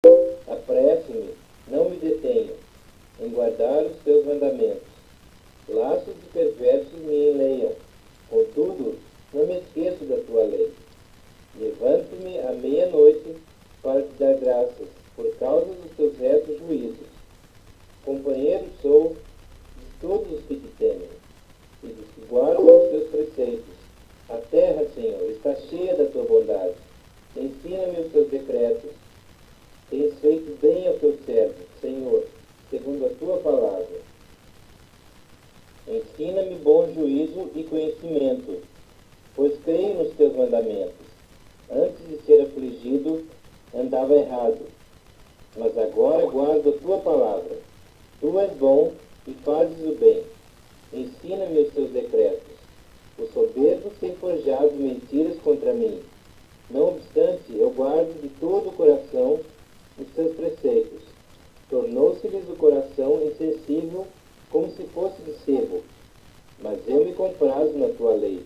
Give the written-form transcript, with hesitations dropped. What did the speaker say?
Apresso-me, não me detenho, em guardar os teus mandamentos. Laços de perversos me enleiam, contudo, não me esqueço da tua lei. Levanto-me à meia-noite para te dar graças, por causa dos teus retos juízos. Companheiro sou de todos os que te temem, e dos que guardam os teus preceitos. A terra, Senhor, está cheia da tua bondade. Ensina-me os teus decretos. Tens feito bem ao teu servo, Senhor, segundo a tua palavra. Ensina-me bom juízo e conhecimento, pois creio nos teus mandamentos. Antes de ser afligido, andava errado, mas agora guardo a tua palavra. Tu és bom e fazes o bem. Ensina-me os teus decretos. Os soberbos têm forjado mentiras contra mim. Não obstante, eu guardo de todo o coração os teus preceitos. Tornou-se-lhes o coração insensível, como se fosse de sebo. Mas eu me comprazo na tua lei.